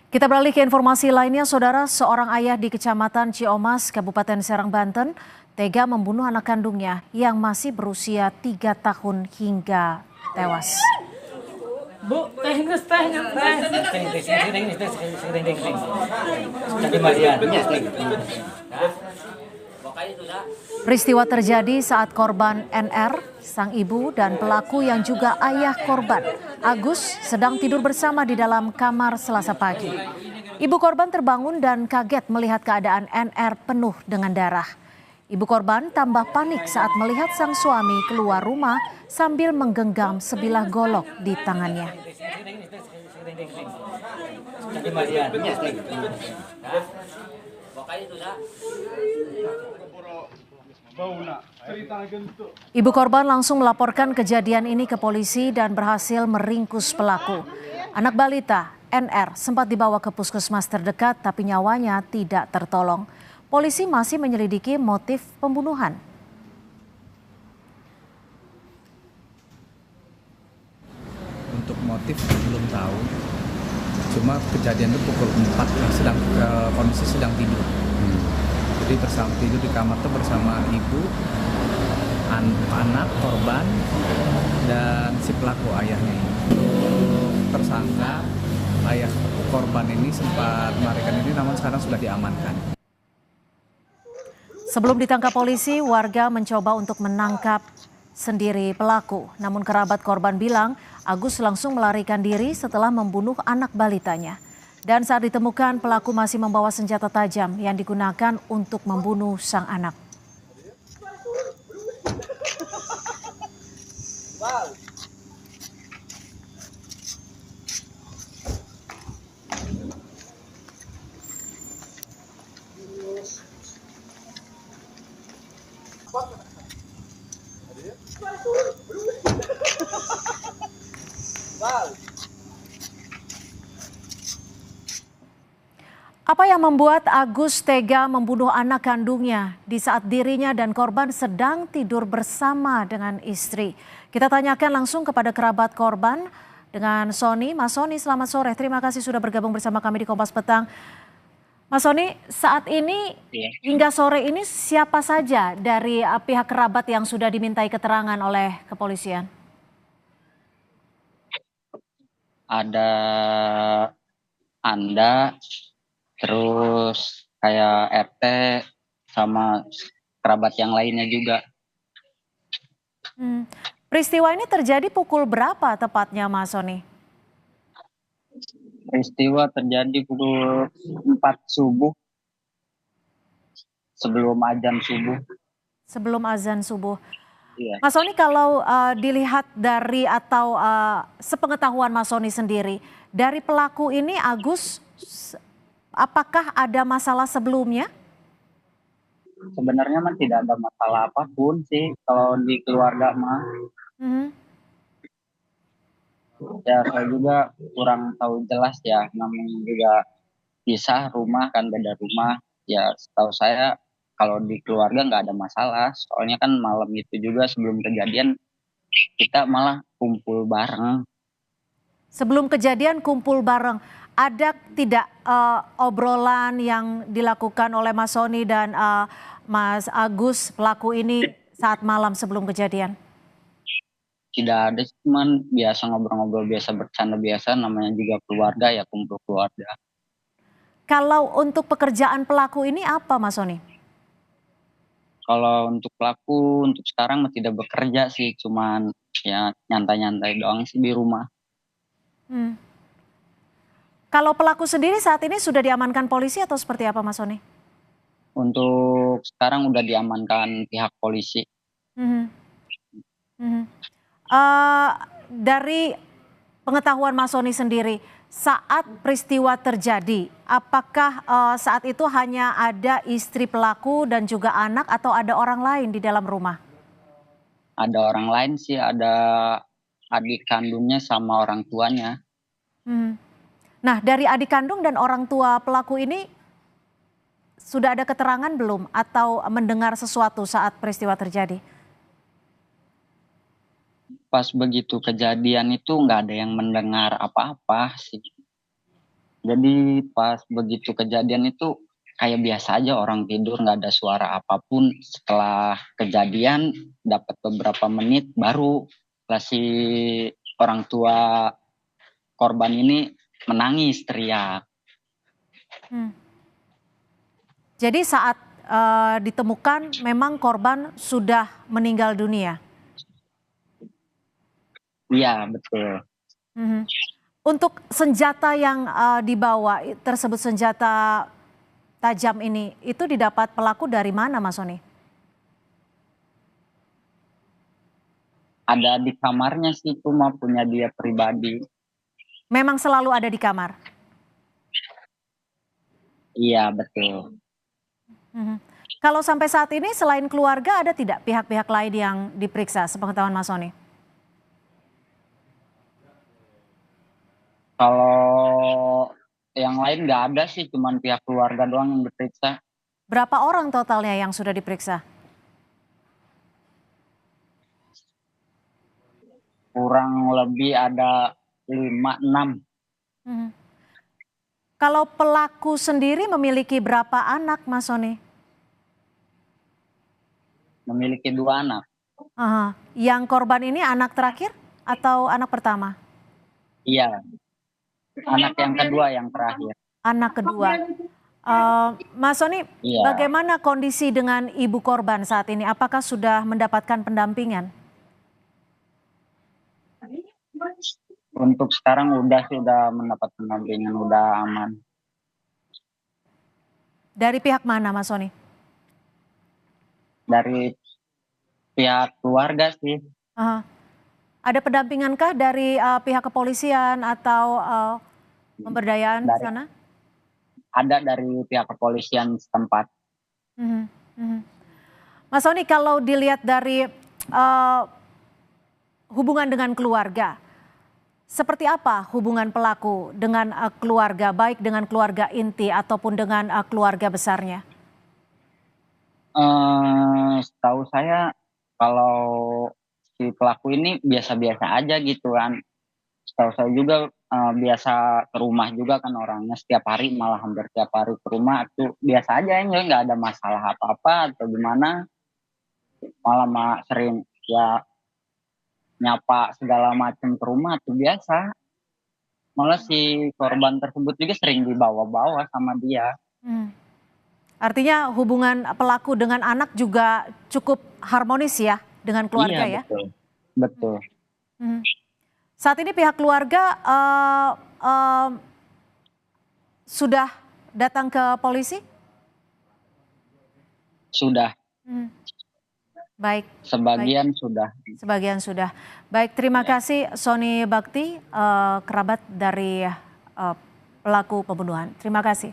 Kita beralih ke informasi lainnya, Saudara. Seorang ayah di Kecamatan Ciomas, Kabupaten Serang, Banten, tega membunuh anak kandungnya yang masih berusia 3 tahun hingga tewas. Bu, teknis tehnya Peristiwa terjadi saat korban NR, sang ibu dan pelaku yang juga ayah korban, Agus, sedang tidur bersama di dalam kamar Selasa pagi. Ibu korban terbangun dan kaget melihat keadaan NR penuh dengan darah. Ibu korban tambah panik saat melihat sang suami keluar rumah sambil menggenggam sebilah golok di tangannya. Ibu korban langsung melaporkan kejadian ini ke polisi dan berhasil meringkus pelaku. Anak balita NR sempat dibawa ke puskesmas terdekat tapi nyawanya tidak tertolong. Polisi masih menyelidiki motif pembunuhan. Untuk motif belum tahu, cuma kejadian itu pukul 4, kondisi sedang tidur. Jadi bersama tidur di kamar itu bersama ibu, anak korban, dan si pelaku ayahnya ini. Untuk tersangka, ayah korban ini sempat melarikan diri namun sekarang sudah diamankan. Sebelum ditangkap polisi, warga mencoba untuk menangkap sendiri pelaku. Namun kerabat korban bilang Agus langsung melarikan diri setelah membunuh anak balitanya. Dan saat ditemukan, pelaku masih membawa senjata tajam yang digunakan untuk membunuh sang anak. Apa yang membuat Agus tega membunuh anak kandungnya di saat dirinya dan korban sedang tidur bersama dengan istri? Kita tanyakan langsung kepada kerabat korban dengan Sony. Mas Sony, selamat sore. Terima kasih sudah bergabung bersama kami di Kompas Petang. Mas Sony, saat ini hingga sore ini siapa saja dari pihak kerabat yang sudah dimintai keterangan oleh kepolisian? Ada Anda, terus kayak RT sama kerabat yang lainnya juga. Peristiwa ini terjadi pukul berapa tepatnya, Mas Sony? Peristiwa terjadi pukul 4 subuh, sebelum azan subuh. Sebelum azan subuh. Iya. Mas Sony, kalau dilihat dari atau sepengetahuan Mas Sony sendiri, dari pelaku ini Agus, apakah ada masalah sebelumnya? Sebenarnya mah tidak ada masalah apapun sih kalau di keluarga mah. Ya saya juga kurang tahu jelas ya, namanya juga pisah rumah kan, beda rumah. Ya setahu saya kalau di keluarga nggak ada masalah. Soalnya kan malam itu juga sebelum kejadian kita malah kumpul bareng. Sebelum kejadian kumpul bareng, ada tidak obrolan yang dilakukan oleh Mas Sony dan Mas Agus pelaku ini saat malam sebelum kejadian? Tidak ada, cuman biasa ngobrol-ngobrol biasa, bercanda biasa, namanya juga keluarga ya, kumpul keluarga. Kalau untuk pekerjaan pelaku ini apa, Mas Sony? Kalau untuk pelaku untuk sekarang tidak bekerja sih, cuman ya nyantai-nyantai doang sih di rumah. Kalau pelaku sendiri saat ini sudah diamankan polisi atau seperti apa, Mas Sony? Untuk sekarang udah diamankan pihak polisi. Dari pengetahuan Mas Sony sendiri, saat peristiwa terjadi, apakah saat itu hanya ada istri pelaku dan juga anak atau ada orang lain di dalam rumah? Ada orang lain sih, ada adik kandungnya sama orang tuanya. Nah, dari adik kandung dan orang tua pelaku ini sudah ada keterangan belum atau mendengar sesuatu saat peristiwa terjadi? Pas begitu kejadian itu nggak ada yang mendengar apa-apa sih. Jadi pas begitu kejadian itu kayak biasa aja orang tidur, nggak ada suara apapun. Setelah kejadian dapat beberapa menit baru si orang tua korban ini menangis teriak. Hmm. Jadi saat ditemukan memang korban sudah meninggal dunia. Iya betul. Mhm. Untuk senjata yang dibawa tersebut senjata tajam ini, itu didapat pelaku dari mana, Mas Soni? Ada di kamarnya sih, cuma punya dia pribadi. Memang selalu ada di kamar. Iya betul. Mhm. Kalau sampai saat ini selain keluarga ada tidak pihak-pihak lain yang diperiksa sepengetahuan Mas Soni? Kalau yang lain nggak ada sih, cuman pihak keluarga doang yang diperiksa. Berapa orang totalnya yang sudah diperiksa? Kurang lebih ada 5-6. Mhm. Kalau pelaku sendiri memiliki berapa anak, Mas Soni? Memiliki 2 anak. Aha. Yang korban ini anak terakhir atau anak pertama? Iya, anak yang kedua yang terakhir. Anak kedua. Mas Soni, Iya, bagaimana kondisi dengan ibu korban saat ini? Apakah sudah mendapatkan pendampingan? untuk sekarang sudah mendapat pendampingan, udah aman. Dari pihak mana, Mas Soni? Dari pihak keluarga sih, Aha. Ada pendampingankah dari pihak kepolisian atau pemberdayaan di dari sana? ada dari pihak kepolisian setempat. Mhm, mhm. Mas Soni, kalau dilihat dari eh, hubungan dengan keluarga, seperti apa hubungan pelaku dengan keluarga, baik dengan keluarga inti ataupun dengan keluarga besarnya? Setahu saya kalau si pelaku ini biasa-biasa aja gitu kan. Setahu saya juga biasa ke rumah juga kan orangnya setiap hari, malah hampir tiap hari ke rumah tuh biasa aja, ya nggak ada masalah apa-apa atau gimana. Malah sering ya nyapa segala macam ke rumah tuh biasa. Malah si korban tersebut juga sering dibawa-bawa sama dia. Hmm. Artinya hubungan pelaku dengan anak juga cukup harmonis ya dengan Iya keluarga ya? betul, betul. Mhm. Saat ini pihak keluarga sudah datang ke polisi? Sudah, Mhm. Baik, baik. sebagian sudah. Sebagian sudah. Baik, terima Ya. kasih Sony Bakti, kerabat dari pelaku pembunuhan. Terima kasih.